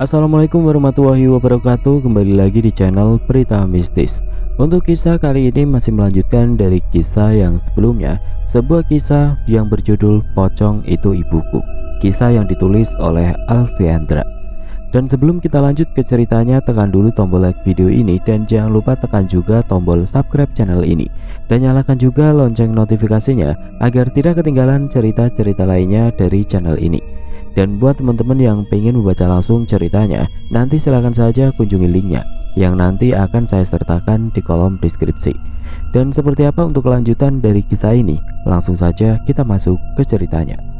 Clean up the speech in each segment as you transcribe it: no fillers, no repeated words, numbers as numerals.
Assalamualaikum warahmatullahi wabarakatuh. Kembali lagi di channel Berita Mistis. Untuk kisah kali ini masih melanjutkan dari kisah yang sebelumnya, sebuah kisah yang berjudul Pocong Itu Ibuku. Kisah yang ditulis oleh Alfiandra. Dan sebelum kita lanjut ke ceritanya, tekan dulu tombol like video ini dan jangan lupa tekan juga tombol subscribe channel ini dan nyalakan juga lonceng notifikasinya agar tidak ketinggalan cerita-cerita lainnya dari channel ini. Dan buat teman-teman yang pengen membaca langsung ceritanya, nanti silahkan saja kunjungi linknya yang nanti akan saya sertakan di kolom deskripsi. Dan seperti apa untuk kelanjutan dari kisah ini? Langsung saja kita masuk ke ceritanya.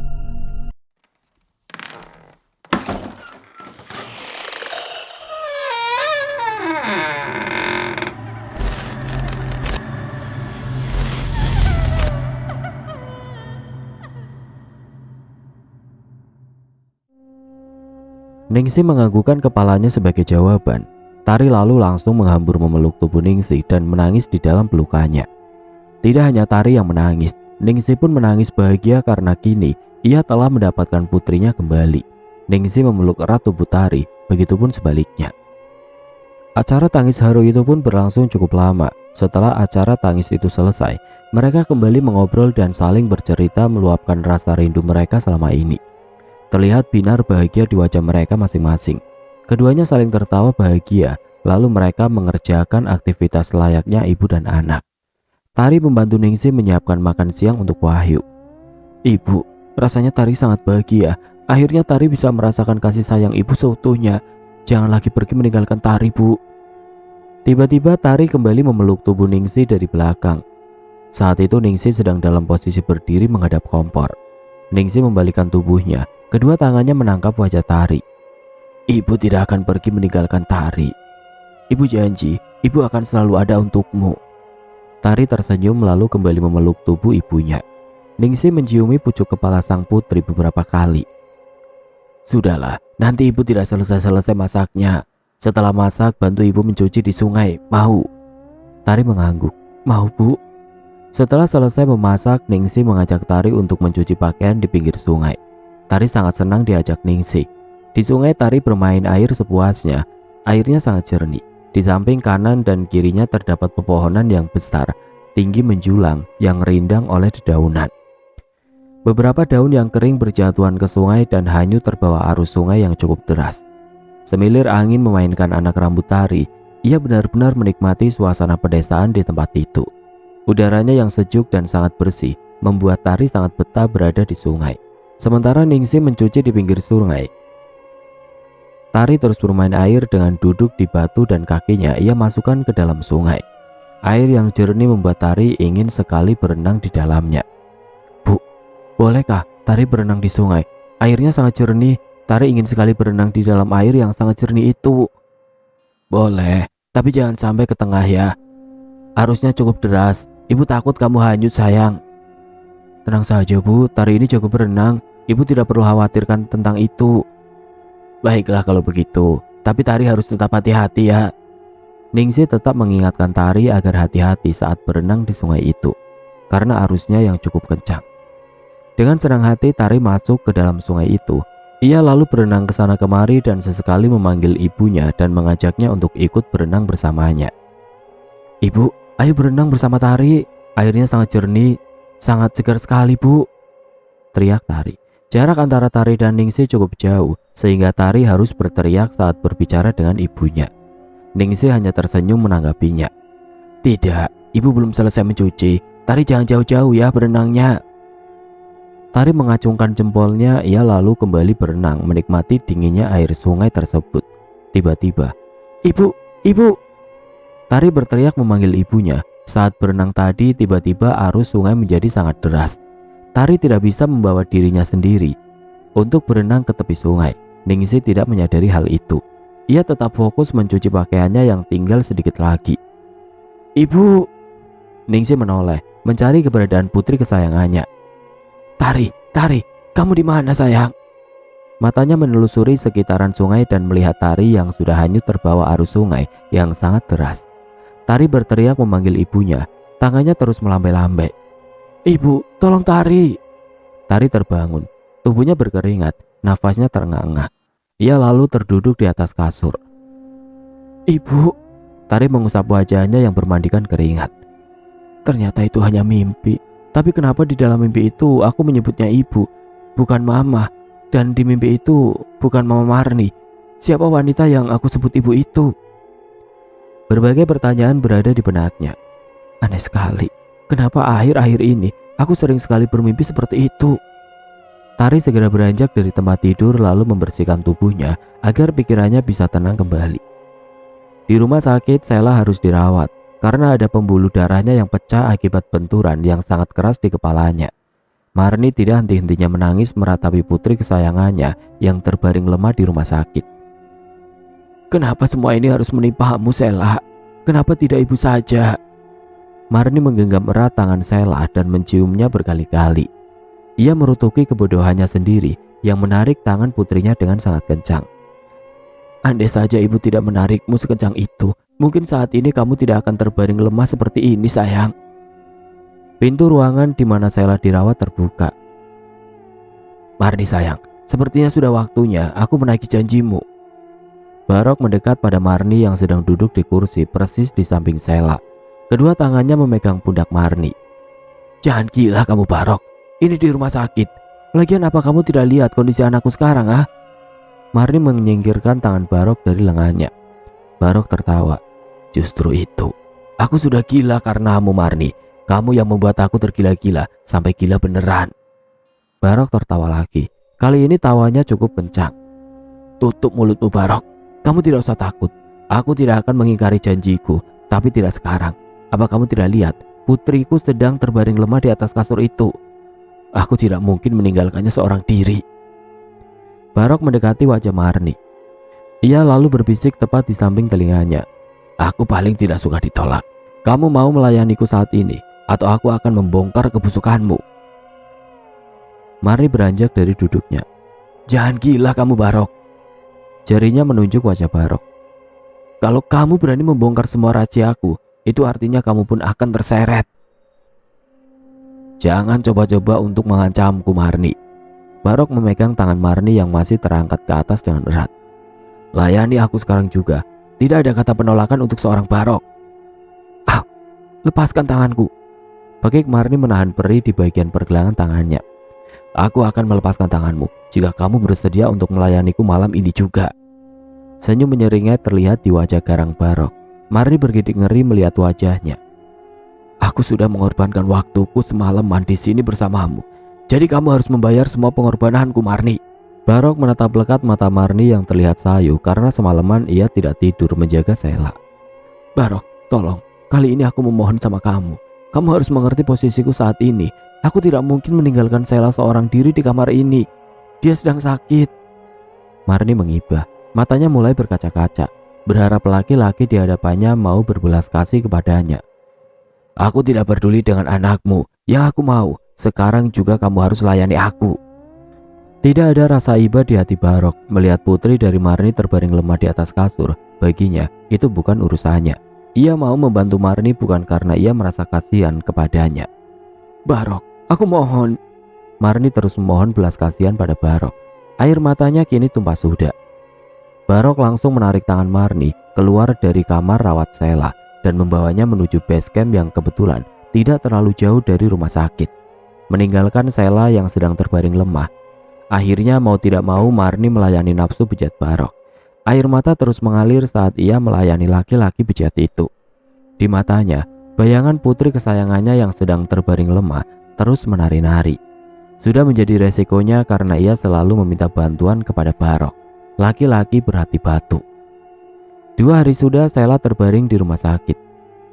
Ningsi menganggukkan kepalanya sebagai jawaban. Tari lalu langsung menghambur memeluk tubuh Ningsi dan menangis di dalam pelukannya. Tidak hanya Tari yang menangis, Ningsi pun menangis bahagia karena kini ia telah mendapatkan putrinya kembali. Ningsi memeluk erat tubuh Tari, begitupun sebaliknya. Acara tangis haru itu pun berlangsung cukup lama. Setelah acara tangis itu selesai, mereka kembali mengobrol dan saling bercerita meluapkan rasa rindu mereka selama ini. Terlihat binar bahagia di wajah mereka masing-masing. Keduanya saling tertawa bahagia, lalu mereka mengerjakan aktivitas layaknya ibu dan anak. Tari membantu Ningsi menyiapkan makan siang untuk Wahyu. Ibu, rasanya Tari sangat bahagia. Akhirnya Tari bisa merasakan kasih sayang ibu seutuhnya. Jangan lagi pergi meninggalkan Tari, Bu. Tiba-tiba Tari kembali memeluk tubuh Ningsi dari belakang. Saat itu Ningsi sedang dalam posisi berdiri menghadap kompor. Ningsi membalikkan tubuhnya. Kedua tangannya menangkap wajah Tari. Ibu tidak akan pergi meninggalkan Tari. Ibu janji, ibu akan selalu ada untukmu. Tari tersenyum lalu kembali memeluk tubuh ibunya. Ningsi menciumi pucuk kepala sang putri beberapa kali. Sudahlah, nanti ibu tidak selesai-selesai masaknya. Setelah masak, bantu ibu mencuci di sungai, mau? Tari mengangguk, mau Bu. Setelah selesai memasak, Ningsi mengajak Tari untuk mencuci pakaian di pinggir sungai. Tari sangat senang diajak Ningsi. Di sungai Tari bermain air sepuasnya. Airnya sangat jernih. Di samping kanan dan kirinya terdapat pepohonan yang besar, tinggi menjulang yang rindang oleh dedaunan. Beberapa daun yang kering berjatuhan ke sungai dan hanyut terbawa arus sungai yang cukup deras. Semilir angin memainkan anak rambut Tari. Ia benar-benar menikmati suasana pedesaan di tempat itu. Udaranya yang sejuk dan sangat bersih membuat Tari sangat betah berada di sungai. Sementara Ningsi mencuci di pinggir sungai. Tari terus bermain air dengan duduk di batu dan kakinya ia masukkan ke dalam sungai. Air yang jernih membuat Tari ingin sekali berenang di dalamnya. Bu, bolehkah Tari berenang di sungai? Airnya sangat jernih. Tari ingin sekali berenang di dalam air yang sangat jernih itu. Boleh, tapi jangan sampai ke tengah ya. Arusnya cukup deras. Ibu takut kamu hanyut sayang. Tenang saja Bu, Tari ini jago berenang. Ibu tidak perlu khawatirkan tentang itu. Baiklah kalau begitu, tapi Tari harus tetap hati-hati ya. Ningsi tetap mengingatkan Tari agar hati-hati saat berenang di sungai itu, karena arusnya yang cukup kencang. Dengan senang hati Tari masuk ke dalam sungai itu. Ia lalu berenang ke sana kemari dan sesekali memanggil ibunya dan mengajaknya untuk ikut berenang bersamanya. Ibu, ayo berenang bersama Tari. Airnya sangat jernih, sangat segar sekali Bu, teriak Tari. Jarak antara Tari dan Ningsi cukup jauh, sehingga Tari harus berteriak saat berbicara dengan ibunya. Ningsi hanya tersenyum menanggapinya. Tidak, ibu belum selesai mencuci. Tari jangan jauh-jauh ya berenangnya. Tari mengacungkan jempolnya, ia lalu kembali berenang menikmati dinginnya air sungai tersebut. Tiba-tiba, Ibu, ibu! Tari berteriak memanggil ibunya. Saat berenang tadi, tiba-tiba arus sungai menjadi sangat deras. Tari tidak bisa membawa dirinya sendiri untuk berenang ke tepi sungai. Ningsi tidak menyadari hal itu. Ia tetap fokus mencuci pakaiannya yang tinggal sedikit lagi. Ibu! Ningsi menoleh, mencari keberadaan putri kesayangannya. Tari, Tari, kamu di mana sayang? Matanya menelusuri sekitaran sungai dan melihat Tari yang sudah hanyut terbawa arus sungai yang sangat deras. Tari berteriak memanggil ibunya. Tangannya terus melambai-lambai. Ibu, tolong Tari. Tari terbangun. Tubuhnya berkeringat, nafasnya terengah-engah. Ia lalu terduduk di atas kasur. "Ibu," Tari mengusap wajahnya yang bermandikan keringat. "Ternyata itu hanya mimpi. Tapi kenapa di dalam mimpi itu aku menyebutnya ibu, bukan mama? Dan di mimpi itu bukan Mama Marni. Siapa wanita yang aku sebut ibu itu?" Berbagai pertanyaan berada di benaknya. Aneh sekali, kenapa akhir-akhir ini aku sering sekali bermimpi seperti itu? Tari segera beranjak dari tempat tidur lalu membersihkan tubuhnya agar pikirannya bisa tenang kembali. Di rumah sakit, Sheila harus dirawat karena ada pembuluh darahnya yang pecah akibat benturan yang sangat keras di kepalanya. Marni tidak henti-hentinya menangis meratapi putri kesayangannya yang terbaring lemah di rumah sakit. "Kenapa semua ini harus menimpamu, Sheila? Kenapa tidak ibu saja?" Marni menggenggam erat tangan Sheila dan menciumnya berkali-kali. Ia merutuki kebodohannya sendiri yang menarik tangan putrinya dengan sangat kencang. "Andai saja ibu tidak menarikmu sekencang itu, mungkin saat ini kamu tidak akan terbaring lemah seperti ini, sayang." Pintu ruangan di mana Sheila dirawat terbuka. "Marni sayang, sepertinya sudah waktunya aku menaiki janjimu." Barok mendekat pada Marni yang sedang duduk di kursi persis di samping Sheila. Kedua tangannya memegang pundak Marni. "Jangan gila kamu, Barok. Ini di rumah sakit. Lagian apa kamu tidak lihat kondisi anakku sekarang, ah?" Marni menyingkirkan tangan Barok dari lengannya. Barok tertawa. "Justru itu. Aku sudah gila karenamu, Marni. Kamu yang membuat aku tergila-gila sampai gila beneran." Barok tertawa lagi. Kali ini tawanya cukup kencang. "Tutup mulutmu, Barok. Kamu tidak usah takut. Aku tidak akan mengingkari janjiku, tapi tidak sekarang. Apa kamu tidak lihat? Putriku sedang terbaring lemah di atas kasur itu. Aku tidak mungkin meninggalkannya seorang diri." Barok mendekati wajah Marni. Ia lalu berbisik tepat di samping telinganya. "Aku paling tidak suka ditolak. Kamu mau melayaniku saat ini, atau aku akan membongkar kebusukanmu." Marni beranjak dari duduknya. "Jangan gila kamu, Barok." Jarinya menunjuk wajah Barok. "Kalau kamu berani membongkar semua rahasiaku, itu artinya kamu pun akan terseret." "Jangan coba-coba untuk mengancamku, Marni." Barok memegang tangan Marni yang masih terangkat ke atas dengan erat. "Layani aku sekarang juga. Tidak ada kata penolakan untuk seorang Barok." "Ah, lepaskan tanganku." Bagik Marni menahan perih di bagian pergelangan tangannya. "Aku akan melepaskan tanganmu jika kamu bersedia untuk melayaniku malam ini juga." Senyum menyeringai terlihat di wajah garang Barok. Marni bergidik ngeri melihat wajahnya. "Aku sudah mengorbankan waktuku semalaman di sini bersamamu. Jadi kamu harus membayar semua pengorbananku, Marni." Barok menatap lekat mata Marni yang terlihat sayu karena semalaman ia tidak tidur menjaga Sheila. "Barok, tolong. Kali ini aku memohon sama kamu. Kamu harus mengerti posisiku saat ini. Aku tidak mungkin meninggalkan Sheila seorang diri di kamar ini. Dia sedang sakit." Marni mengibah. Matanya mulai berkaca-kaca, berharap laki-laki di hadapannya mau berbelas kasih kepadanya. "Aku tidak peduli dengan anakmu. Yang aku mau, sekarang juga kamu harus layani aku." Tidak ada rasa iba di hati Barok melihat putri dari Marni terbaring lemah di atas kasur. Baginya, itu bukan urusannya. Ia mau membantu Marni bukan karena ia merasa kasihan kepadanya. "Barok, aku mohon." Marni terus memohon belas kasihan pada Barok. Air matanya kini tumpah sudah. Barok langsung menarik tangan Marni keluar dari kamar rawat Sheila dan membawanya menuju base camp yang kebetulan tidak terlalu jauh dari rumah sakit. Meninggalkan Sheila yang sedang terbaring lemah. Akhirnya mau tidak mau Marni melayani nafsu bejat Barok. Air mata terus mengalir saat ia melayani laki-laki bejat itu. Di matanya, bayangan putri kesayangannya yang sedang terbaring lemah terus menari-nari. Sudah menjadi resikonya karena ia selalu meminta bantuan kepada Barok. Laki-laki berhati batu. 2 hari sudah Sheila terbaring di rumah sakit.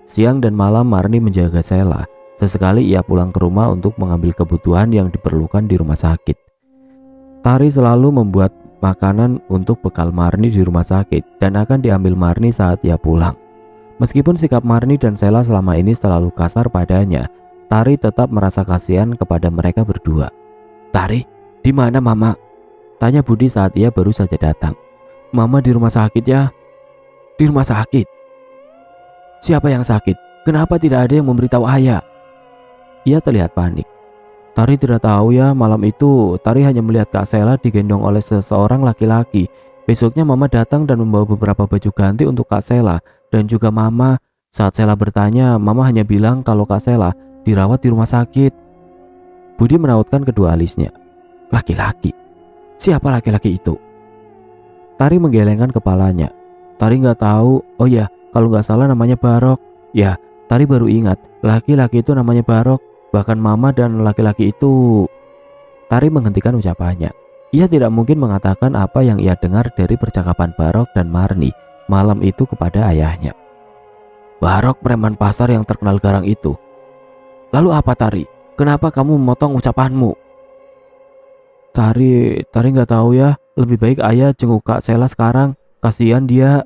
Siang dan malam Marni menjaga Sheila. Sesekali ia pulang ke rumah untuk mengambil kebutuhan yang diperlukan di rumah sakit. Tari selalu membuat makanan untuk bekal Marni di rumah sakit dan akan diambil Marni saat ia pulang. Meskipun sikap Marni dan Sheila selama ini selalu kasar padanya, Tari tetap merasa kasihan kepada mereka berdua. "Tari, di mana Mama?" tanya Budi saat ia baru saja datang. "Mama di rumah sakit ya." "Di rumah sakit? Siapa yang sakit? Kenapa tidak ada yang memberitahu ayah?" Ia terlihat panik. "Tari tidak tahu ya, malam itu Tari hanya melihat Kak Sheila digendong oleh seseorang laki-laki. Besoknya mama datang dan membawa beberapa baju ganti untuk Kak Sela dan juga mama. Saat Sela bertanya, mama hanya bilang kalau Kak Sela dirawat di rumah sakit. Budi merautkan kedua alisnya. Laki-laki? Siapa laki-laki itu? Tari menggelengkan kepalanya. Tari nggak tahu. Oh ya, kalau nggak salah namanya Barok. Ya, Tari baru ingat, laki-laki itu namanya Barok. Bahkan mama dan laki-laki itu. Tari menghentikan ucapannya. Ia tidak mungkin mengatakan apa yang ia dengar dari percakapan Barok dan Marni malam itu kepada ayahnya. Barok preman pasar yang terkenal garang itu. Lalu apa Tari? Kenapa kamu memotong ucapanmu? Tari nggak tahu ya. Lebih baik ayah jenguk Kak Sela sekarang. Kasihan dia.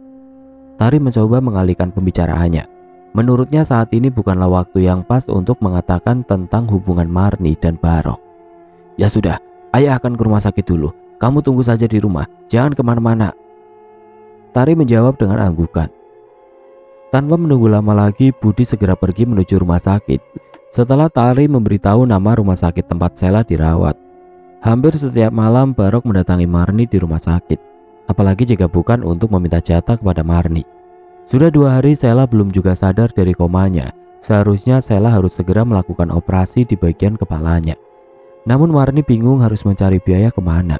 Tari mencoba mengalihkan pembicaraannya. Menurutnya saat ini bukanlah waktu yang pas untuk mengatakan tentang hubungan Marni dan Barok. Ya sudah, ayah akan ke rumah sakit dulu. Kamu tunggu saja di rumah, jangan kemana-mana. Tari menjawab dengan anggukan. Tanpa menunggu lama lagi, Budi segera pergi menuju rumah sakit. Setelah Tari memberitahu nama rumah sakit tempat Sela dirawat. Hampir setiap malam Barok mendatangi Marni di rumah sakit. Apalagi jika bukan untuk meminta jatah kepada Marni. Sudah 2 hari Sela belum juga sadar dari komanya. Seharusnya Sela harus segera melakukan operasi di bagian kepalanya. Namun Marni bingung harus mencari biaya kemana.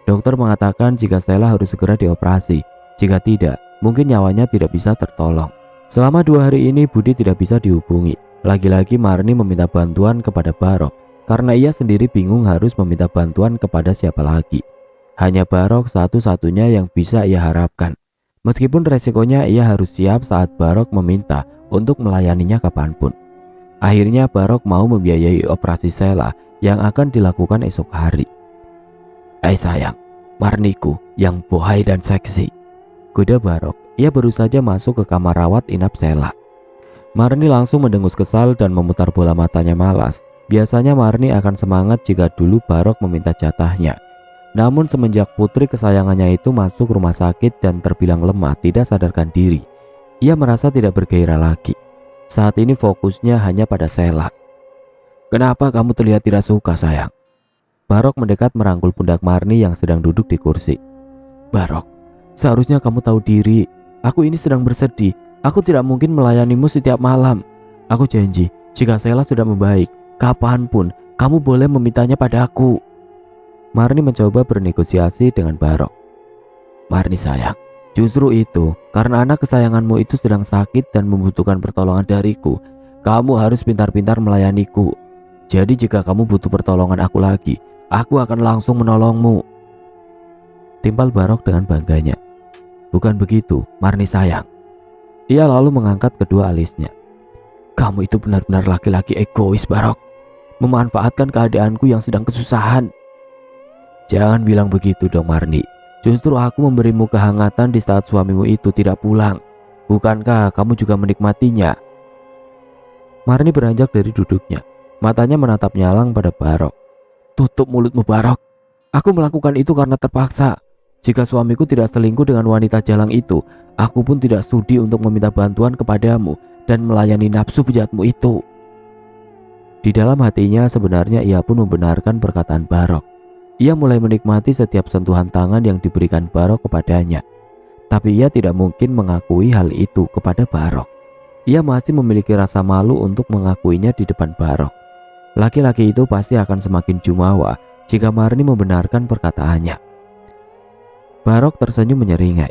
Dokter mengatakan jika Sela harus segera dioperasi. Jika tidak, mungkin nyawanya tidak bisa tertolong. Selama 2 hari ini Budi tidak bisa dihubungi. Lagi-lagi Marni meminta bantuan kepada Barok karena ia sendiri bingung harus meminta bantuan kepada siapa lagi. Hanya Barok satu-satunya yang bisa ia harapkan. Meskipun resikonya ia harus siap saat Barok meminta untuk melayaninya kapanpun. Akhirnya Barok mau membiayai operasi Sela yang akan dilakukan esok hari. Sayang, Marniku yang bohai dan seksi, goda Barok. Ia baru saja masuk ke kamar rawat inap Sela. Marni langsung mendengus kesal dan memutar bola matanya malas. Biasanya Marni akan semangat jika dulu Barok meminta jatahnya. Namun semenjak putri kesayangannya itu masuk rumah sakit dan terbilang lemah tidak sadarkan diri, ia merasa tidak bergairah lagi. Saat ini fokusnya hanya pada Sela. Kenapa kamu terlihat tidak suka sayang? Barok mendekat merangkul pundak Marni yang sedang duduk di kursi. Barok, seharusnya kamu tahu diri. Aku ini sedang bersedih. Aku tidak mungkin melayanimu setiap malam. Aku janji, jika Sela sudah membaik, kapanpun kamu boleh memintanya padaku. Marni mencoba bernegosiasi dengan Barok. Marni sayang, justru itu karena anak kesayanganmu itu sedang sakit dan membutuhkan pertolongan dariku. Kamu harus pintar-pintar melayaniku. Jadi jika kamu butuh pertolongan aku lagi, aku akan langsung menolongmu. Timpal Barok dengan bangganya. Bukan begitu, Marni sayang. Ia lalu mengangkat kedua alisnya. Kamu itu benar-benar laki-laki egois Barok. Memanfaatkan keadaanku yang sedang kesusahan. Jangan bilang begitu dong Marni. Justru aku memberimu kehangatan di saat suamimu itu tidak pulang. Bukankah kamu juga menikmatinya? Marni beranjak dari duduknya. Matanya menatap nyalang pada Barok. Tutup mulutmu Barok. Aku melakukan itu karena terpaksa. Jika suamiku tidak selingkuh dengan wanita jalang itu, aku pun tidak sudi untuk meminta bantuan kepadamu dan melayani nafsu bejatmu itu. Di dalam hatinya sebenarnya ia pun membenarkan perkataan Barok. Ia mulai menikmati setiap sentuhan tangan yang diberikan Barok kepadanya. Tapi ia tidak mungkin mengakui hal itu kepada Barok. Ia masih memiliki rasa malu untuk mengakuinya di depan Barok. Laki-laki itu pasti akan semakin jumawa jika Marni membenarkan perkataannya. Barok tersenyum menyeringai.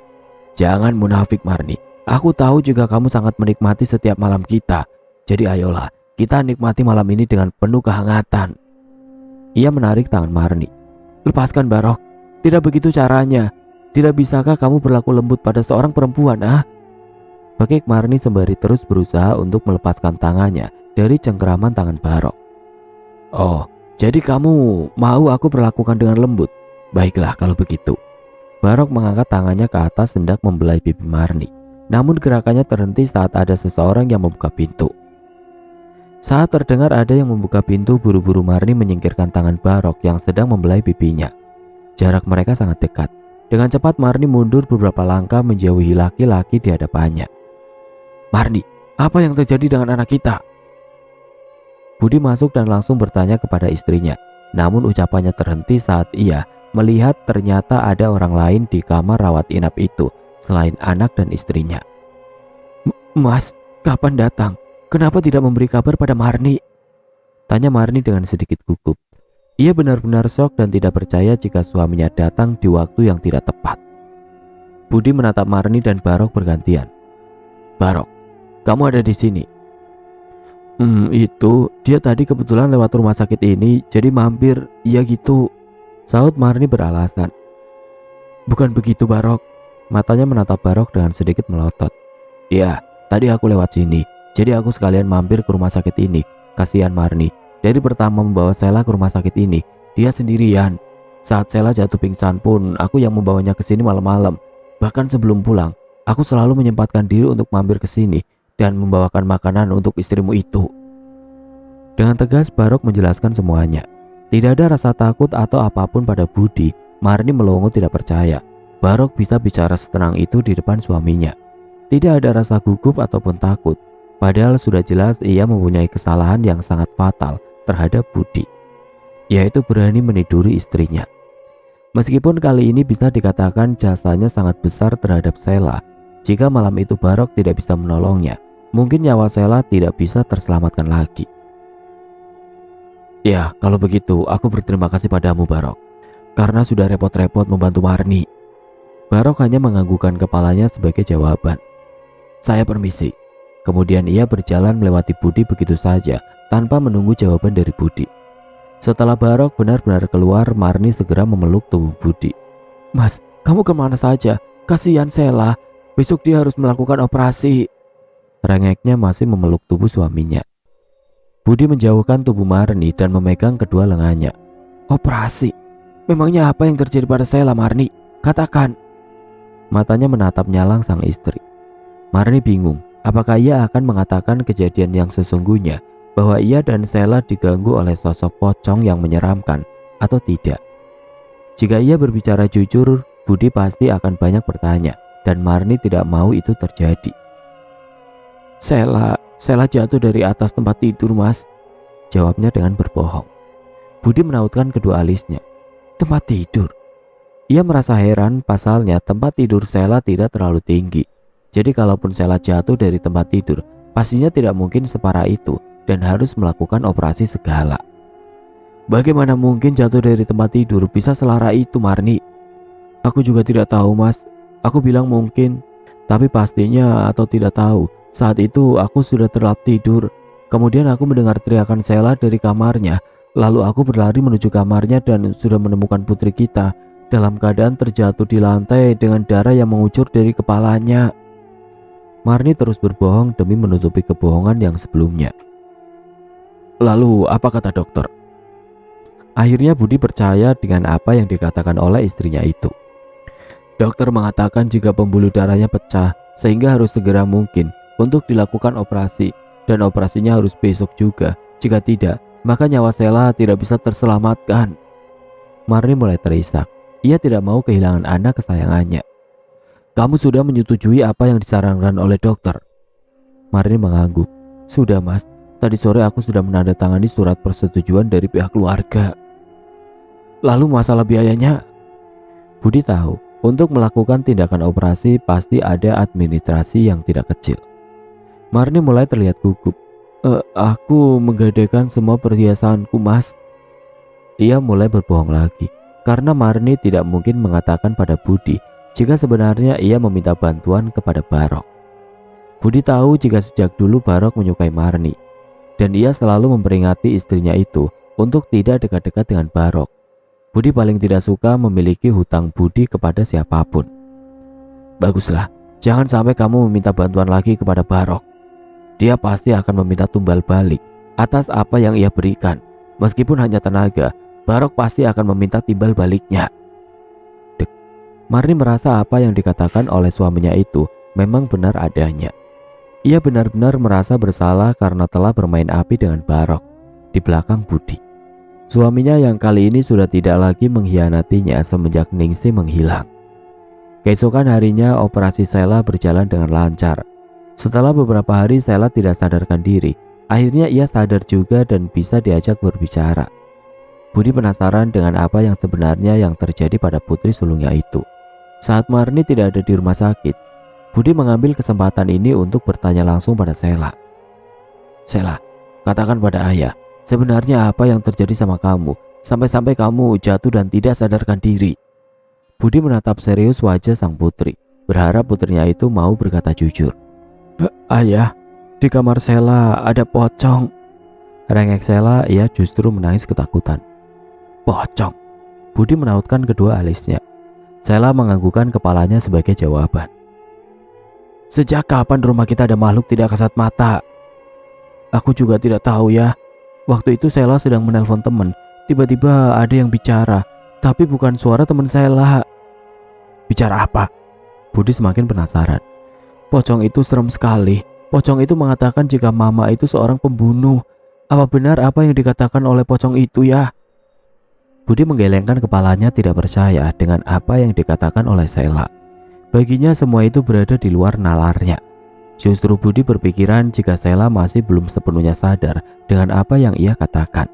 Jangan munafik Marni. Aku tahu juga kamu sangat menikmati setiap malam kita. Jadi ayolah, kita nikmati malam ini dengan penuh kehangatan. Ia menarik tangan Marni. Lepaskan Barok, tidak begitu caranya. Tidak bisakah kamu berlaku lembut pada seorang perempuan Bekik Marni sembari terus berusaha untuk melepaskan tangannya dari cengkeraman tangan Barok. Oh, jadi kamu mau aku perlakukan dengan lembut? Baiklah kalau begitu. Barok mengangkat tangannya ke atas hendak membelai pipi Marni. Namun gerakannya terhenti saat ada seseorang yang membuka pintu. Saat terdengar ada yang membuka pintu, buru-buru Marni menyingkirkan tangan Barok yang sedang membelai pipinya. Jarak mereka sangat dekat. Dengan cepat Marni mundur beberapa langkah menjauhi laki-laki di hadapannya. Marni, apa yang terjadi dengan anak kita? Budi masuk dan langsung bertanya kepada istrinya. Namun ucapannya terhenti saat ia melihat ternyata ada orang lain di kamar rawat inap itu selain anak dan istrinya. Mas, kapan datang? Kenapa tidak memberi kabar pada Marni? Tanya Marni dengan sedikit gugup. Ia benar-benar shock dan tidak percaya jika suaminya datang di waktu yang tidak tepat. Budi menatap Marni dan Barok bergantian. Barok, kamu ada di sini? Itu dia tadi kebetulan lewat rumah sakit ini, jadi mampir, iya gitu, sahut Marni beralasan. Bukan begitu Barok. Matanya menatap Barok dengan sedikit melotot. Ya, tadi aku lewat sini, jadi aku sekalian mampir ke rumah sakit ini. Kasihan Marni, dari pertama membawa Sheila ke rumah sakit ini, dia sendirian. Saat Sheila jatuh pingsan pun, aku yang membawanya ke sini malam-malam. Bahkan sebelum pulang, aku selalu menyempatkan diri untuk mampir ke sini dan membawakan makanan untuk istrimu itu. Dengan tegas Barok menjelaskan semuanya. Tidak ada rasa takut atau apapun pada Budi. Marni melongo tidak percaya Barok bisa bicara setenang itu di depan suaminya. Tidak ada rasa gugup ataupun takut, padahal sudah jelas ia mempunyai kesalahan yang sangat fatal terhadap Budi, yaitu berani meniduri istrinya. Meskipun kali ini bisa dikatakan jasanya sangat besar terhadap Sheila, jika malam itu Barok tidak bisa menolongnya, mungkin nyawa Sheila tidak bisa terselamatkan lagi. Ya, kalau begitu aku berterima kasih padamu Barok, karena sudah repot-repot membantu Marni. Barok hanya menganggukkan kepalanya sebagai jawaban. Saya permisi. Kemudian ia berjalan melewati Budi begitu saja tanpa menunggu jawaban dari Budi. Setelah Barok benar-benar keluar, Marni segera memeluk tubuh Budi. Mas, kamu kemana saja? Kasihan Sheila, besok dia harus melakukan operasi. Rengeknya masih memeluk tubuh suaminya. Budi menjauhkan tubuh Marni dan memegang kedua lengannya. Operasi? Memangnya apa yang terjadi pada Sheila, Marni? Katakan. Matanya menatap nyalang sang istri. Marni bingung, apakah ia akan mengatakan kejadian yang sesungguhnya, bahwa ia dan Sheila diganggu oleh sosok pocong yang menyeramkan, atau tidak. Jika ia berbicara jujur, Budi pasti akan banyak bertanya, dan Marni tidak mau itu terjadi. Sheila jatuh dari atas tempat tidur, Mas, jawabnya dengan berbohong. Budi menautkan kedua alisnya. Tempat tidur? Ia merasa heran, pasalnya tempat tidur Sheila tidak terlalu tinggi. Jadi kalaupun Sheila jatuh dari tempat tidur, pastinya tidak mungkin separah itu dan harus melakukan operasi segala. Bagaimana mungkin jatuh dari tempat tidur bisa selara itu, Marni? Aku juga tidak tahu, Mas. Aku bilang mungkin, tapi pastinya atau tidak tahu. Saat itu aku sudah terlelap tidur. Kemudian aku mendengar teriakan Sheila dari kamarnya. Lalu aku berlari menuju kamarnya dan sudah menemukan putri kita dalam keadaan terjatuh di lantai dengan darah yang mengucur dari kepalanya. Marni terus berbohong demi menutupi kebohongan yang sebelumnya. Lalu apa kata dokter? Akhirnya Budi percaya dengan apa yang dikatakan oleh istrinya itu. Dokter mengatakan jika pembuluh darahnya pecah sehingga harus segera mungkin untuk dilakukan operasi, dan operasinya harus besok juga. Jika tidak, maka nyawa Sheila tidak bisa terselamatkan. Marni mulai terisak. Ia tidak mau kehilangan anak kesayangannya. Kamu sudah menyetujui apa yang disarankan oleh dokter? Marni mengangguk. Sudah, Mas. Tadi sore aku sudah menandatangani surat persetujuan dari pihak keluarga. Lalu masalah biayanya? Budi tahu, untuk melakukan tindakan operasi pasti ada administrasi yang tidak kecil. Marni mulai terlihat gugup. Aku menggadaikan semua perhiasanku, Mas. Ia mulai berbohong lagi, karena Marni tidak mungkin mengatakan pada Budi jika sebenarnya ia meminta bantuan kepada Barok. Budi tahu jika sejak dulu Barok menyukai Marni, dan ia selalu memperingati istrinya itu untuk tidak dekat-dekat dengan Barok. Budi paling tidak suka memiliki hutang budi kepada siapapun. Baguslah, jangan sampai kamu meminta bantuan lagi kepada Barok. Dia pasti akan meminta tumbal balik atas apa yang ia berikan. Meskipun hanya tenaga, Barok pasti akan meminta timbal baliknya. Dek. Marni merasa apa yang dikatakan oleh suaminya itu memang benar adanya. Ia benar-benar merasa bersalah karena telah bermain api dengan Barok di belakang Budi. Suaminya yang kali ini sudah tidak lagi mengkhianatinya semenjak Ningsih menghilang. Keesokan harinya operasi Sheila berjalan dengan lancar. Setelah beberapa hari Sheila tidak sadarkan diri, akhirnya ia sadar juga dan bisa diajak berbicara. Budi penasaran dengan apa yang sebenarnya yang terjadi pada putri sulungnya itu. Saat Marni tidak ada di rumah sakit, Budi mengambil kesempatan ini untuk bertanya langsung pada Sela. Sela, katakan pada ayah, sebenarnya apa yang terjadi sama kamu, sampai-sampai kamu jatuh dan tidak sadarkan diri. Budi menatap serius wajah sang putri, berharap putrinya itu mau berkata jujur. Ayah, di kamar Sela ada pocong. Rengek Sela, ia justru menangis ketakutan. Pocong. Budi menautkan kedua alisnya. Sela menganggukkan kepalanya sebagai jawaban. Sejak kapan rumah kita ada makhluk tidak kasat mata? Aku juga tidak tahu ya. Waktu itu Sela sedang menelpon teman. Tiba-tiba ada yang bicara, tapi bukan suara teman Sela. Bicara apa? Budi semakin penasaran. Pocong itu serem sekali. Pocong itu mengatakan jika mama itu seorang pembunuh. Apa benar apa yang dikatakan oleh pocong itu ya? Budi menggelengkan kepalanya tidak percaya dengan apa yang dikatakan oleh Sela. Baginya semua itu berada di luar nalarnya. Justru Budi berpikiran jika Sela masih belum sepenuhnya sadar dengan apa yang ia katakan.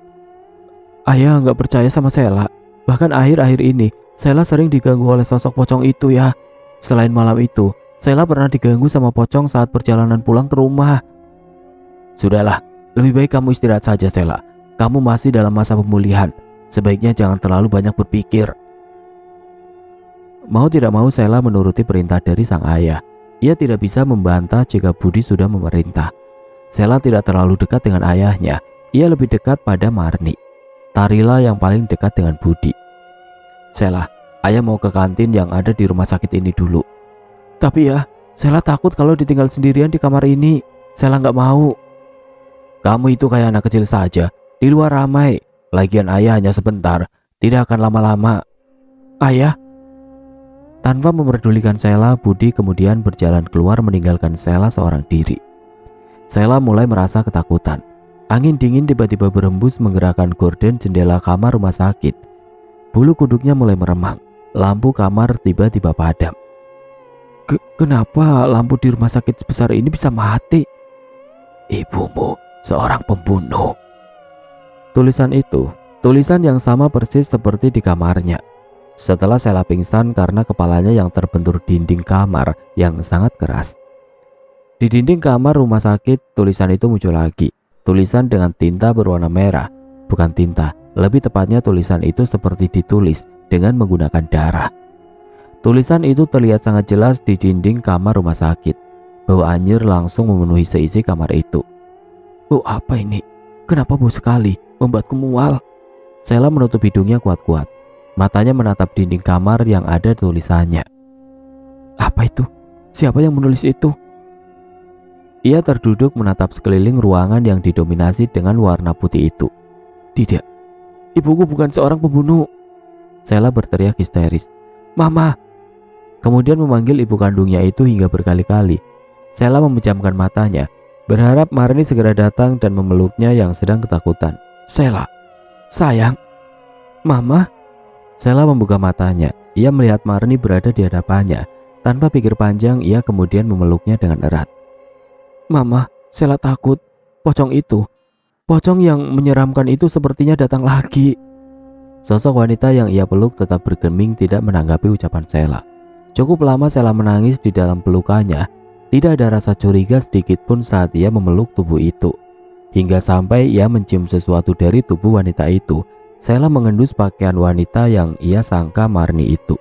Ayah nggak percaya sama Sela. Bahkan akhir-akhir ini Sela sering diganggu oleh sosok pocong itu ya. Selain malam itu, Sela pernah diganggu sama pocong saat perjalanan pulang ke rumah. Sudahlah, lebih baik kamu istirahat saja Sela. Kamu masih dalam masa pemulihan. Sebaiknya jangan terlalu banyak berpikir. Mau tidak mau Sela menuruti perintah dari sang ayah. Ia tidak bisa membantah jika Budi sudah memerintah. Sela tidak terlalu dekat dengan ayahnya. Ia lebih dekat pada Marni. Tarila yang paling dekat dengan Budi. Sela, ayah mau ke kantin yang ada di rumah sakit ini dulu. Tapi ya, Sela takut kalau ditinggal sendirian di kamar ini. Sela nggak mau. Kamu itu kayak anak kecil saja. Di luar ramai. Lagian ayah hanya sebentar, tidak akan lama-lama. Ayah? Tanpa memperdulikan Sela, Budi kemudian berjalan keluar meninggalkan Sela seorang diri. Sela mulai merasa ketakutan. Angin dingin tiba-tiba berembus menggerakkan gorden jendela kamar rumah sakit. Bulu kuduknya mulai meremang. Lampu kamar tiba-tiba padam. Kenapa lampu di rumah sakit sebesar ini bisa mati? Ibumu seorang pembunuh. Tulisan itu, tulisan yang sama persis seperti di kamarnya. Setelah Sela pingsan karena kepalanya yang terbentur dinding kamar yang sangat keras. Di dinding kamar rumah sakit, tulisan itu muncul lagi. Tulisan dengan tinta berwarna merah. Bukan tinta, lebih tepatnya tulisan itu seperti ditulis dengan menggunakan darah. Tulisan itu terlihat sangat jelas di dinding kamar rumah sakit. Bau anyir langsung memenuhi seisi kamar itu. Oh, apa ini? Kenapa bau sekali? Membuatku mual. Sela menutup hidungnya kuat-kuat. Matanya menatap dinding kamar yang ada tulisannya. Apa itu? Siapa yang menulis itu? Ia terduduk menatap sekeliling ruangan yang didominasi dengan warna putih itu. Tidak, ibuku bukan seorang pembunuh. Sela berteriak histeris. Mama! Kemudian memanggil ibu kandungnya itu hingga berkali-kali. Sela memejamkan matanya, berharap Marni segera datang dan memeluknya yang sedang ketakutan. Sela, sayang, Mama. Sela membuka matanya. Ia melihat Marni berada di hadapannya. Tanpa pikir panjang, ia kemudian memeluknya dengan erat. Mama, Sela takut. Pocong itu, pocong yang menyeramkan itu sepertinya datang lagi. Sosok wanita yang ia peluk tetap bergeming tidak menanggapi ucapan Sela. Cukup lama Sela menangis di dalam pelukannya. Tidak ada rasa curiga sedikit pun saat ia memeluk tubuh itu. Hingga sampai ia mencium sesuatu dari tubuh wanita itu. Sela mengendus pakaian wanita yang ia sangka Marni itu.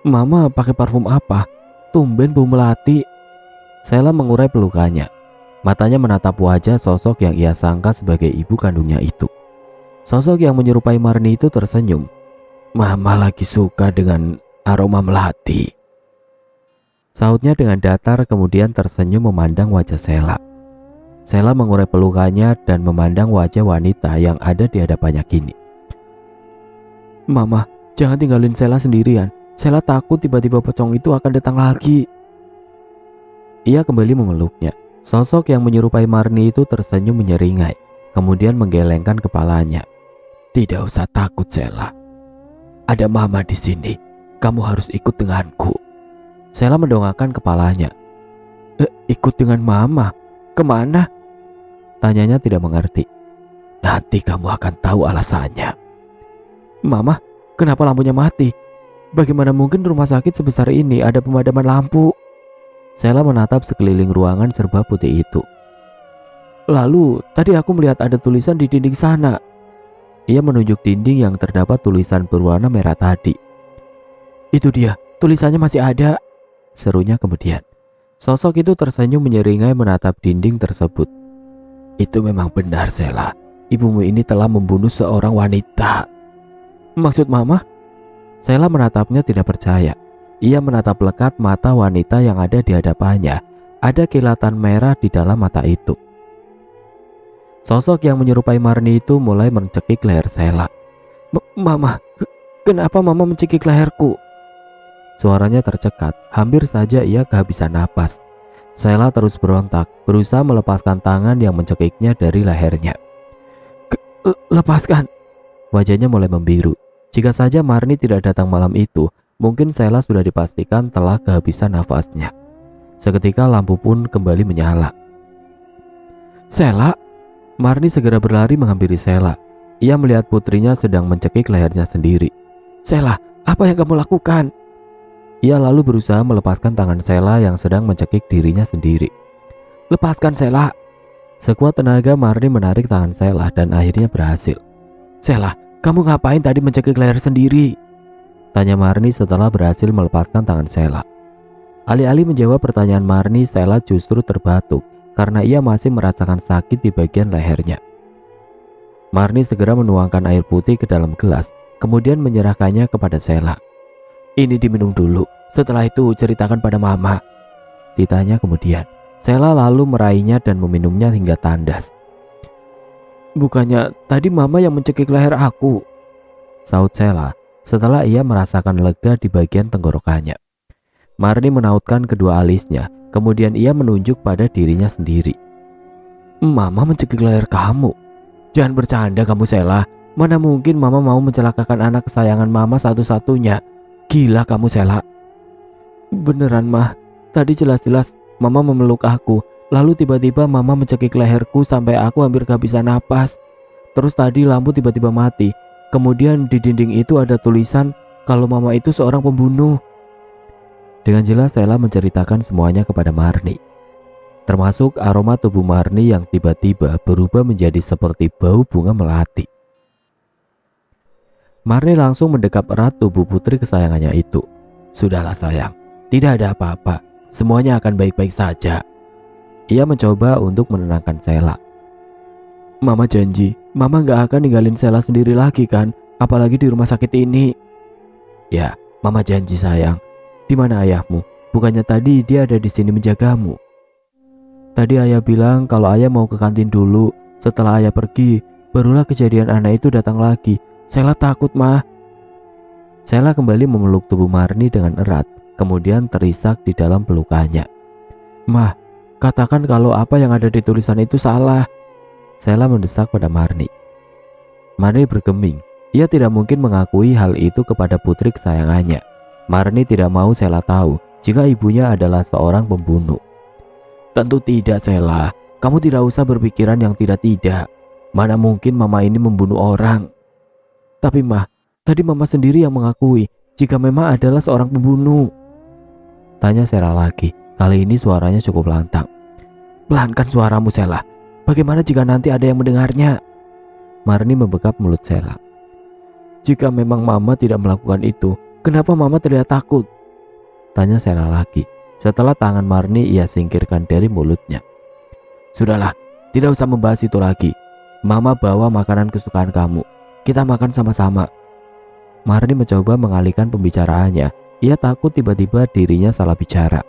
Mama pakai parfum apa? Tumben bau melati. Sela mengurai pelukannya. Matanya menatap wajah sosok yang ia sangka sebagai ibu kandungnya itu. Sosok yang menyerupai Marni itu tersenyum. Mama lagi suka dengan aroma melati. Sautnya dengan datar, kemudian tersenyum memandang wajah Sela. Sela mengurai pelukannya dan memandang wajah wanita yang ada di hadapannya kini. Mama, jangan tinggalin Sela sendirian. Sela takut tiba-tiba pocong itu akan datang lagi. Ia kembali memeluknya. Sosok yang menyerupai Marni itu tersenyum menyeringai, kemudian menggelengkan kepalanya. Tidak usah takut Sela. Ada Mama di sini. Kamu harus ikut denganku. Sela mendongakkan kepalanya. Ikut dengan Mama? Kemana? Tanyanya tidak mengerti. Nanti kamu akan tahu alasannya. Mama, kenapa lampunya mati? Bagaimana mungkin rumah sakit sebesar ini ada pemadaman lampu? Sheila menatap sekeliling ruangan serba putih itu. Lalu, tadi aku melihat ada tulisan di dinding sana. Ia menunjuk dinding yang terdapat tulisan berwarna merah tadi. Itu dia, tulisannya masih ada, serunya kemudian. Sosok itu tersenyum menyeringai menatap dinding tersebut. Itu memang benar, Sheila. Ibumu ini telah membunuh seorang wanita. Maksud Mama? Sheila menatapnya tidak percaya. Ia menatap lekat mata wanita yang ada di hadapannya. Ada kilatan merah di dalam mata itu. Sosok yang menyerupai Marni itu mulai mencekik leher Sheila. Mama, kenapa Mama mencekik leherku? Suaranya tercekat, hampir saja ia kehabisan napas. Sheila terus berontak, berusaha melepaskan tangan yang mencekiknya dari lehernya. Lepaskan. Wajahnya mulai membiru. Jika saja Marni tidak datang malam itu, mungkin Sheila sudah dipastikan telah kehabisan nafasnya. Seketika lampu pun kembali menyala. Sheila? Marni segera berlari menghampiri Sheila. Ia melihat putrinya sedang mencekik lehernya sendiri. Sheila, apa yang kamu lakukan? Ia lalu berusaha melepaskan tangan Sheila yang sedang mencekik dirinya sendiri. Lepaskan Sheila. Sekuat tenaga Marni menarik tangan Sheila dan akhirnya berhasil. Sheila, kamu ngapain tadi mencekik leher sendiri? Tanya Marni setelah berhasil melepaskan tangan Sheila. Alih-alih menjawab pertanyaan Marni, Sheila justru terbatuk karena ia masih merasakan sakit di bagian lehernya. Marni segera menuangkan air putih ke dalam gelas, kemudian menyerahkannya kepada Sheila. Ini diminum dulu, setelah itu ceritakan pada Mama. Ditanya kemudian. Sheila lalu meraihnya dan meminumnya hingga tandas. Bukannya tadi Mama yang mencekik leher aku, saut Sheila setelah ia merasakan lega di bagian tenggorokannya. Marni menautkan kedua alisnya, kemudian ia menunjuk pada dirinya sendiri. Mama mencekik leher kamu? Jangan bercanda kamu, Sheila. Mana mungkin Mama mau mencelakakan anak kesayangan Mama satu-satunya. Gila kamu, Sheila. Beneran, Mah. Tadi jelas-jelas Mama memeluk aku. Lalu tiba-tiba Mama mencekik leherku sampai aku hampir kehabisan napas. Terus tadi lampu tiba-tiba mati. Kemudian di dinding itu ada tulisan kalau Mama itu seorang pembunuh. Dengan jelas Sheila menceritakan semuanya kepada Marni. Termasuk aroma tubuh Marni yang tiba-tiba berubah menjadi seperti bau bunga melati. Marni langsung mendekap erat tubuh putri kesayangannya itu. Sudahlah sayang, tidak ada apa-apa. Semuanya akan baik-baik saja. Ia mencoba untuk menenangkan Sheila. Mama janji, Mama gak akan ninggalin Sheila sendiri lagi kan? Apalagi di rumah sakit ini. Ya, Mama janji sayang. Di mana ayahmu? Bukannya tadi dia ada di sini menjagamu? Tadi ayah bilang kalau ayah mau ke kantin dulu. Setelah ayah pergi, barulah kejadian anak itu datang lagi. Sheila takut, Mah. Sheila kembali memeluk tubuh Marni dengan erat, kemudian terisak di dalam pelukannya. Mah, katakan kalau apa yang ada di tulisan itu salah. Sheila mendesak pada Marni. Marni bergeming. Ia tidak mungkin mengakui hal itu kepada putri kesayangannya. Marni tidak mau Sheila tahu jika ibunya adalah seorang pembunuh. Tentu tidak, Sheila. Kamu tidak usah berpikiran yang tidak-tidak. Mana mungkin Mama ini membunuh orang. Tapi Mah, tadi Mama sendiri yang mengakui jika memang adalah seorang pembunuh. Tanya Sheila lagi. Kali ini suaranya cukup lantang. Pelankan suaramu, Sheila. Bagaimana jika nanti ada yang mendengarnya? Marni membekap mulut Sheila. Jika memang Mama tidak melakukan itu, kenapa Mama terlihat takut? Tanya Sheila lagi. Setelah tangan Marni ia singkirkan dari mulutnya. Sudahlah, tidak usah membahas itu lagi. Mama bawa makanan kesukaan kamu. Kita makan sama-sama. Marni mencoba mengalihkan pembicaraannya. Ia takut tiba-tiba dirinya salah bicara.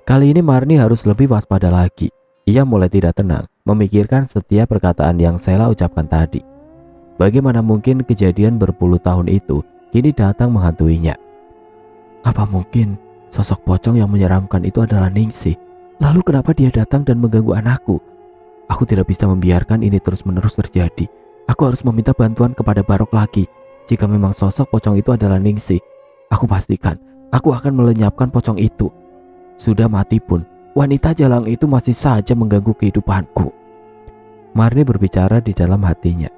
Kali ini Marni harus lebih waspada lagi. Ia mulai tidak tenang, memikirkan setiap perkataan yang Sheila ucapkan tadi. Bagaimana mungkin kejadian berpuluh tahun itu kini datang menghantuinya? Apa mungkin sosok pocong yang menyeramkan itu adalah Ningsih? Lalu kenapa dia datang dan mengganggu anakku? Aku tidak bisa membiarkan ini terus-menerus terjadi. Aku harus meminta bantuan kepada Barok lagi. Jika memang sosok pocong itu adalah Ningsih, aku pastikan aku akan melenyapkan pocong itu. Sudah mati pun, wanita jalang itu masih saja mengganggu kehidupanku. Marni berbicara di dalam hatinya.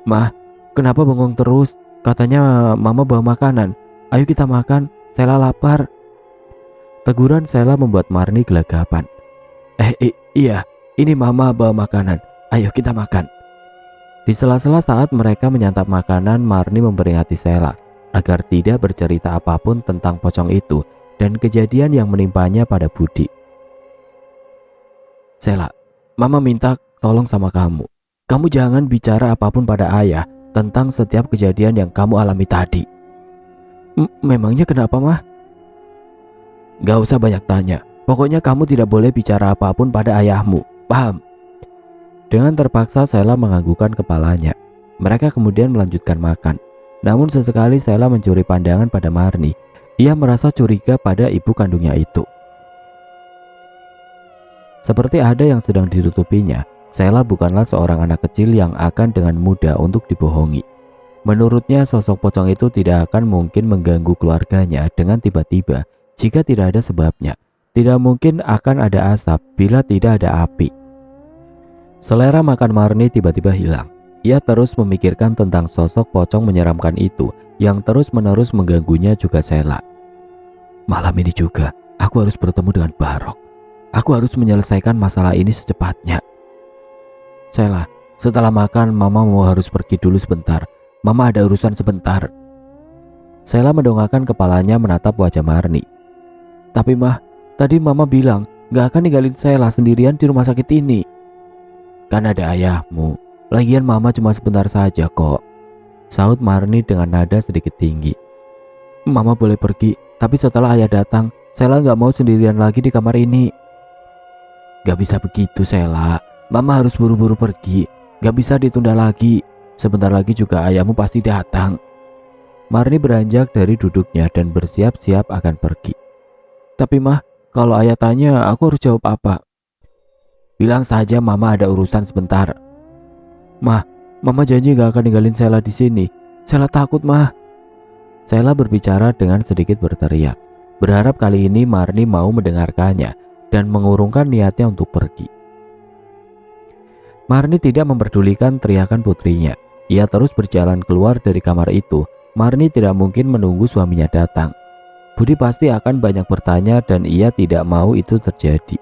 "Mah, kenapa bengong terus? Katanya mama bawa makanan. Ayo kita makan, Sela lapar." Teguran Sela membuat Marni gelagapan. Iya, ini mama bawa makanan. Ayo kita makan." Di sela-sela saat mereka menyantap makanan, Marni memperingati Sela agar tidak bercerita apapun tentang pocong itu dan kejadian yang menimpanya pada Budi. "Sela, mama minta tolong sama kamu. Kamu jangan bicara apapun pada ayah tentang setiap kejadian yang kamu alami tadi." Memangnya kenapa, Mah?" "Gak usah banyak tanya. Pokoknya kamu tidak boleh bicara apapun pada ayahmu. Paham?" Dengan terpaksa Sela menganggukkan kepalanya. Mereka kemudian melanjutkan makan. Namun sesekali Sela mencuri pandangan pada Marni. Ia merasa curiga pada ibu kandungnya itu. Seperti ada yang sedang ditutupinya. Sela bukanlah seorang anak kecil yang akan dengan mudah untuk dibohongi. Menurutnya sosok pocong itu tidak akan mungkin mengganggu keluarganya dengan tiba-tiba jika tidak ada sebabnya. Tidak mungkin akan ada asap bila tidak ada api. Selera makan Marni tiba-tiba hilang. Ia terus memikirkan tentang sosok pocong menyeramkan itu yang terus-menerus mengganggunya juga Sela. "Malam ini juga aku harus bertemu dengan Barok. Aku harus menyelesaikan masalah ini secepatnya." "Sela, setelah makan mama mau harus pergi dulu sebentar. Mama ada urusan sebentar." Sela mendongakkan kepalanya menatap wajah Marni. "Tapi Mah, tadi mama bilang gak akan ninggalin Sela sendirian di rumah sakit ini." "Kan ada ayahmu. Lagian mama cuma sebentar saja kok," sahut Marni dengan nada sedikit tinggi. "Mama boleh pergi, tapi setelah ayah datang, Sela gak mau sendirian lagi di kamar ini." "Gak bisa begitu Sela. Mama harus buru-buru pergi. Gak bisa ditunda lagi. Sebentar lagi juga ayahmu pasti datang." Marni beranjak dari duduknya dan bersiap-siap akan pergi. "Tapi Mah, kalau ayah tanya aku harus jawab apa?" "Bilang saja mama ada urusan sebentar." "Mah, mama janji gak akan ninggalin Sela di sini. Sela takut, Mah." Sela berbicara dengan sedikit berteriak. Berharap kali ini Marni mau mendengarkannya dan mengurungkan niatnya untuk pergi. Marni tidak memperdulikan teriakan putrinya. Ia terus berjalan keluar dari kamar itu. Marni tidak mungkin menunggu suaminya datang. Budi pasti akan banyak bertanya dan ia tidak mau itu terjadi.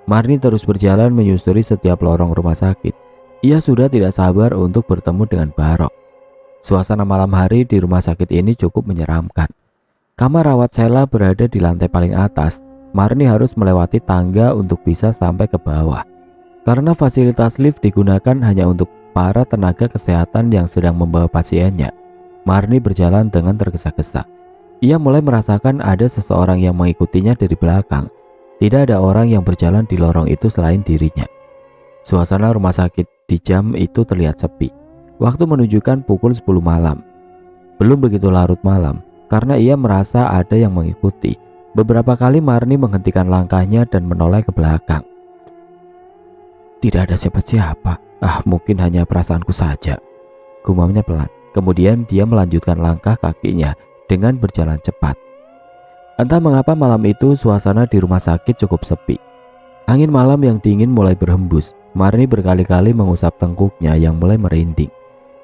Marni terus berjalan menyusuri setiap lorong rumah sakit. Ia sudah tidak sabar untuk bertemu dengan Barok. Suasana malam hari di rumah sakit ini cukup menyeramkan. Kamar rawat Sela berada di lantai paling atas. Marni harus melewati tangga untuk bisa sampai ke bawah. Karena fasilitas lift digunakan hanya untuk para tenaga kesehatan yang sedang membawa pasiennya. Marni berjalan dengan tergesa-gesa. Ia mulai merasakan ada seseorang yang mengikutinya dari belakang. Tidak ada orang yang berjalan di lorong itu selain dirinya. Suasana rumah sakit di jam itu terlihat sepi. Waktu menunjukkan pukul 10 malam. Belum begitu larut malam karena ia merasa ada yang mengikuti. Beberapa kali Marni menghentikan langkahnya dan menoleh ke belakang. Tidak ada siapa-siapa. Mungkin hanya perasaanku saja, gumamnya pelan. Kemudian dia melanjutkan langkah kakinya dengan berjalan cepat. Entah mengapa malam itu suasana di rumah sakit cukup sepi. Angin malam yang dingin mulai berhembus. Marni berkali-kali mengusap tengkuknya yang mulai merinding.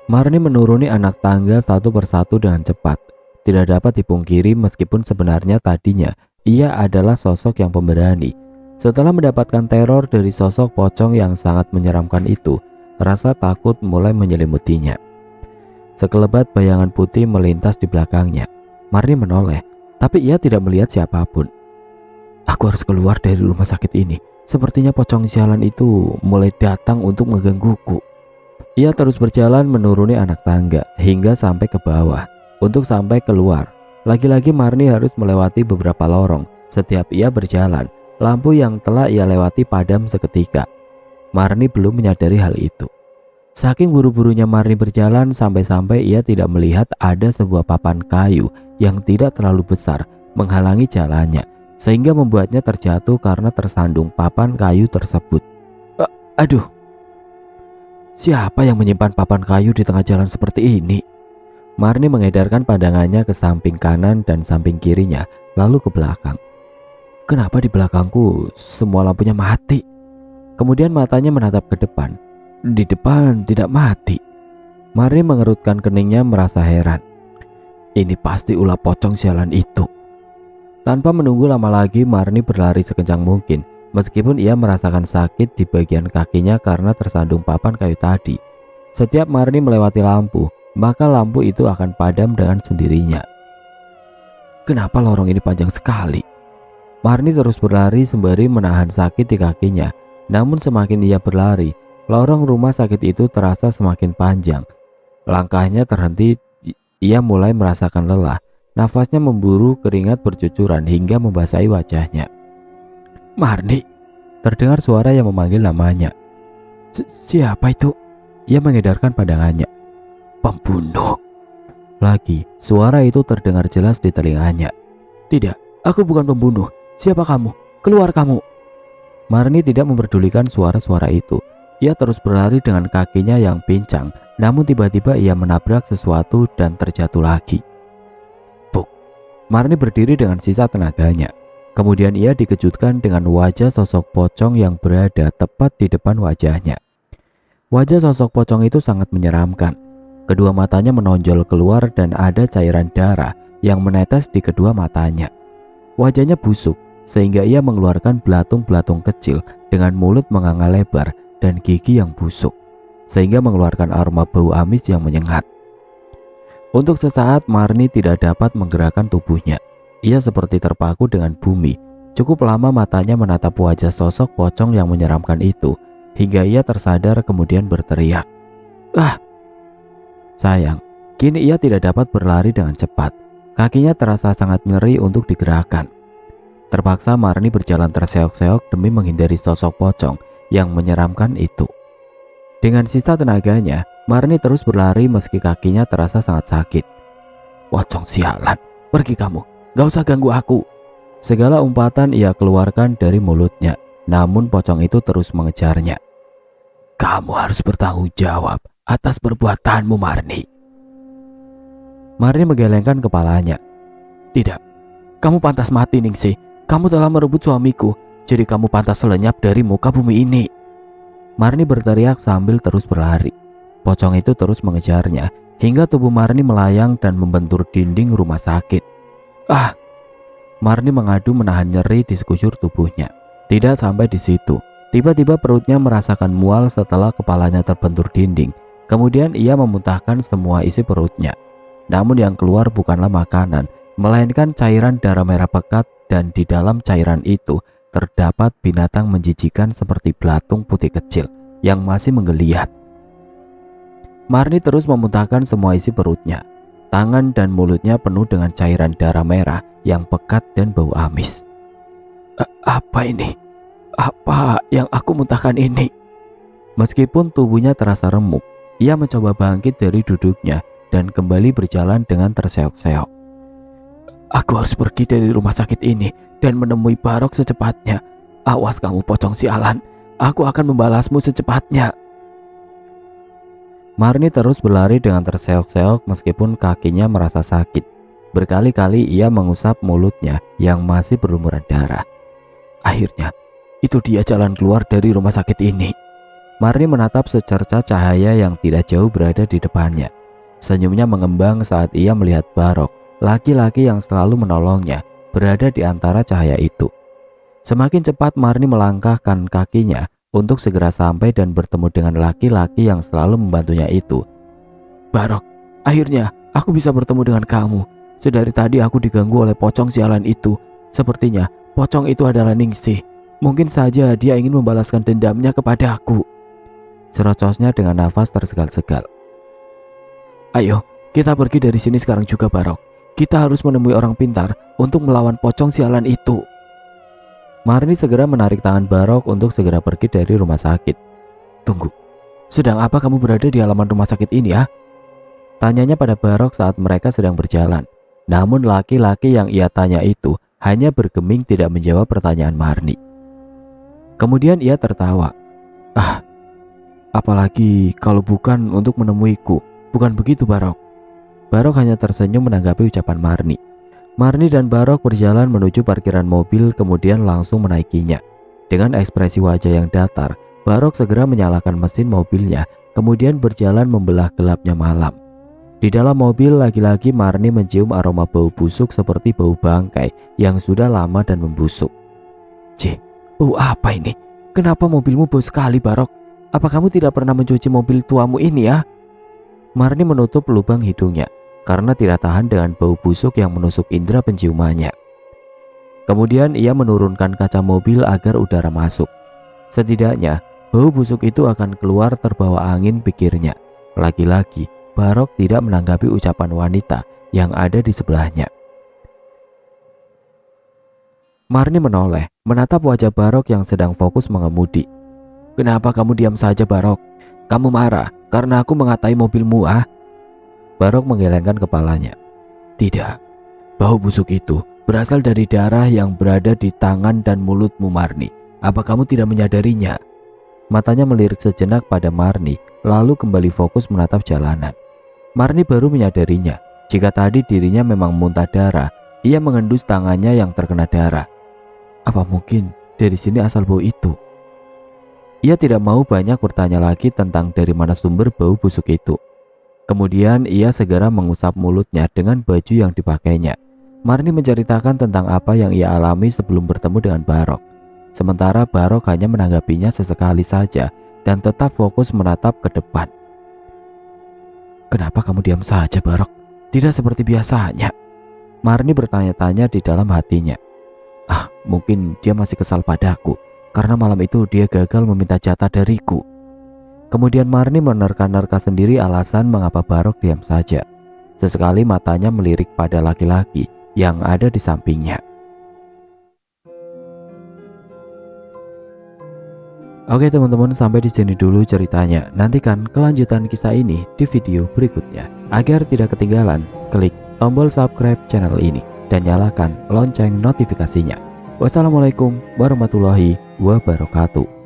Marni menuruni anak tangga satu persatu dengan cepat. Tidak dapat dipungkiri meskipun sebenarnya tadinya ia adalah sosok yang pemberani. Setelah mendapatkan teror dari sosok pocong yang sangat menyeramkan itu, rasa takut mulai menyelimutinya. Sekelebat bayangan putih melintas di belakangnya. Marni menoleh, tapi ia tidak melihat siapapun. Aku harus keluar dari rumah sakit ini. Sepertinya pocong sialan itu mulai datang untuk menggangguku. Ia terus berjalan menuruni anak tangga hingga sampai ke bawah. Untuk sampai keluar, lagi-lagi Marni harus melewati beberapa lorong. Setiap ia berjalan, lampu yang telah ia lewati padam seketika. Marni belum menyadari hal itu. Saking buru-burunya Marni berjalan sampai-sampai ia tidak melihat ada sebuah papan kayu yang tidak terlalu besar menghalangi jalannya, sehingga membuatnya terjatuh karena tersandung papan kayu tersebut. Aduh, siapa yang menyimpan papan kayu di tengah jalan seperti ini? Marni mengedarkan pandangannya ke samping kanan dan samping kirinya, lalu ke belakang. Kenapa di belakangku semua lampunya mati? Kemudian matanya menatap ke depan. Di depan tidak mati. Marni mengerutkan keningnya merasa heran. Ini pasti ulah pocong sialan itu. Tanpa menunggu lama lagi, Marni berlari sekencang mungkin. Meskipun ia merasakan sakit di bagian kakinya karena tersandung papan kayu tadi. Setiap Marni melewati lampu, maka lampu itu akan padam dengan sendirinya. Kenapa lorong ini panjang sekali? Marni terus berlari sembari menahan sakit di kakinya. Namun semakin ia berlari, lorong rumah sakit itu terasa semakin panjang. Langkahnya terhenti, ia mulai merasakan lelah. Nafasnya memburu, keringat bercucuran hingga membasahi wajahnya. Marni, terdengar suara yang memanggil namanya. Siapa itu? Ia mengedarkan pandangannya. Pembunuh. Lagi, suara itu terdengar jelas di telinganya. Tidak, aku bukan pembunuh. Siapa kamu? Keluar kamu. Marni tidak memperdulikan suara-suara itu. Ia terus berlari dengan kakinya yang pincang. Namun tiba-tiba ia menabrak sesuatu dan terjatuh lagi. Buk. Marni berdiri dengan sisa tenaganya. Kemudian ia dikejutkan dengan wajah sosok pocong yang berada tepat di depan wajahnya. Wajah sosok pocong itu sangat menyeramkan. Kedua matanya menonjol keluar dan ada cairan darah yang menetes di kedua matanya. Wajahnya busuk sehingga ia mengeluarkan belatung-belatung kecil dengan mulut menganga lebar dan gigi yang busuk, sehingga mengeluarkan aroma bau amis yang menyengat. Untuk sesaat Marni tidak dapat menggerakkan tubuhnya. Ia seperti terpaku dengan bumi. Cukup lama matanya menatap wajah sosok pocong yang menyeramkan itu, hingga ia tersadar kemudian berteriak. Ah! Sayang, kini ia tidak dapat berlari dengan cepat. Kakinya terasa sangat nyeri untuk digerakkan. Terpaksa Marni berjalan terseok-seok demi menghindari sosok pocong yang menyeramkan itu. Dengan sisa tenaganya, Marni terus berlari meski kakinya terasa sangat sakit. Pocong sialan, pergi kamu, gak usah ganggu aku. Segala umpatan ia keluarkan dari mulutnya, namun pocong itu terus mengejarnya. Kamu harus bertanggung jawab atas perbuatanmu, Marni. Marni menggelengkan kepalanya. Tidak, kamu pantas mati, Ningsih. Kamu telah merebut suamiku, jadi kamu pantas lenyap dari muka bumi ini. Marni berteriak sambil terus berlari. Pocong itu terus mengejarnya hingga tubuh Marni melayang dan membentur dinding rumah sakit. Ah! Marni mengadu menahan nyeri di sekujur tubuhnya. Tidak sampai di situ. Tiba-tiba perutnya merasakan mual setelah kepalanya terbentur dinding. Kemudian ia memuntahkan semua isi perutnya. Namun yang keluar bukanlah makanan, melainkan cairan darah merah pekat, dan di dalam cairan itu terdapat binatang menjijikan seperti belatung putih kecil yang masih menggeliat. Marni terus memuntahkan semua isi perutnya. Tangan dan mulutnya penuh dengan cairan darah merah yang pekat dan bau amis. Apa ini? Apa yang aku muntahkan ini? Meskipun tubuhnya terasa remuk, ia mencoba bangkit dari duduknya dan kembali berjalan dengan terseok-seok. Aku harus pergi dari rumah sakit ini dan menemui Barok secepatnya. Awas kamu pocong sialan, aku akan membalasmu secepatnya. Marni terus berlari dengan terseok-seok meskipun kakinya merasa sakit. Berkali-kali ia mengusap mulutnya yang masih berlumuran darah. Akhirnya, itu dia jalan keluar dari rumah sakit ini. Marni menatap secerca cahaya yang tidak jauh berada di depannya. Senyumnya mengembang saat ia melihat Barok, laki-laki yang selalu menolongnya, berada di antara cahaya itu. Semakin cepat Marni melangkahkan kakinya untuk segera sampai dan bertemu dengan laki-laki yang selalu membantunya itu. Barok, akhirnya aku bisa bertemu dengan kamu. Sedari tadi aku diganggu oleh pocong sialan itu. Sepertinya pocong itu adalah Ningsih. Mungkin saja dia ingin membalaskan dendamnya kepada aku. Cerocosnya dengan nafas tersegal-segal. Ayo, kita pergi dari sini sekarang juga, Barok. Kita harus menemui orang pintar untuk melawan pocong sialan itu. Marni segera menarik tangan Barok untuk segera pergi dari rumah sakit. Tunggu, sedang apa kamu berada di halaman rumah sakit ini ya? Tanyanya pada Barok saat mereka sedang berjalan. Namun laki-laki yang ia tanya itu hanya bergeming tidak menjawab pertanyaan Marni. Kemudian ia tertawa. Apalagi kalau bukan untuk menemuiku. Bukan begitu, Barok? Barok hanya tersenyum menanggapi ucapan Marni. Marni dan Barok berjalan menuju parkiran mobil kemudian langsung menaikinya. Dengan ekspresi wajah yang datar, Barok segera menyalakan mesin mobilnya, kemudian berjalan membelah gelapnya malam. Di dalam mobil, lagi-lagi Marni mencium aroma bau busuk seperti bau bangkai yang sudah lama dan membusuk. "Cih, bau apa ini? Kenapa mobilmu bau sekali, Barok? Apa kamu tidak pernah mencuci mobil tuamu ini ya?" Marni menutup lubang hidungnya karena tidak tahan dengan bau busuk yang menusuk indera penciumannya. Kemudian ia menurunkan kaca mobil agar udara masuk. Setidaknya bau busuk itu akan keluar terbawa angin, pikirnya. Lagi-lagi Barok tidak menanggapi ucapan wanita yang ada di sebelahnya. Marni menoleh, menatap wajah Barok yang sedang fokus mengemudi. "Kenapa kamu diam saja, Barok? Kamu marah karena aku mengatai mobilmu, ah?" Barok menggelengkan kepalanya. "Tidak, bau busuk itu berasal dari darah yang berada di tangan dan mulutmu, Marni. Apa kamu tidak menyadarinya?" Matanya melirik sejenak pada Marni, lalu kembali fokus menatap jalanan. Marni baru menyadarinya jika tadi dirinya memang muntah darah. Ia mengendus tangannya yang terkena darah. Apa mungkin dari sini asal bau itu? Ia tidak mau banyak bertanya lagi tentang dari mana sumber bau busuk itu. Kemudian ia segera mengusap mulutnya dengan baju yang dipakainya. Marni menceritakan tentang apa yang ia alami sebelum bertemu dengan Barok. Sementara Barok hanya menanggapinya sesekali saja dan tetap fokus menatap ke depan. "Kenapa kamu diam saja, Barok? Tidak seperti biasanya." Marni bertanya-tanya di dalam hatinya. Mungkin dia masih kesal padaku karena malam itu dia gagal meminta jatah dariku. Kemudian Marni menerka-nerka sendiri alasan mengapa Barok diam saja. Sesekali matanya melirik pada laki-laki yang ada di sampingnya. Oke teman-teman, sampai di sini dulu ceritanya. Nantikan kelanjutan kisah ini di video berikutnya. Agar tidak ketinggalan, klik tombol subscribe channel ini dan nyalakan lonceng notifikasinya. Wassalamualaikum warahmatullahi wabarakatuh.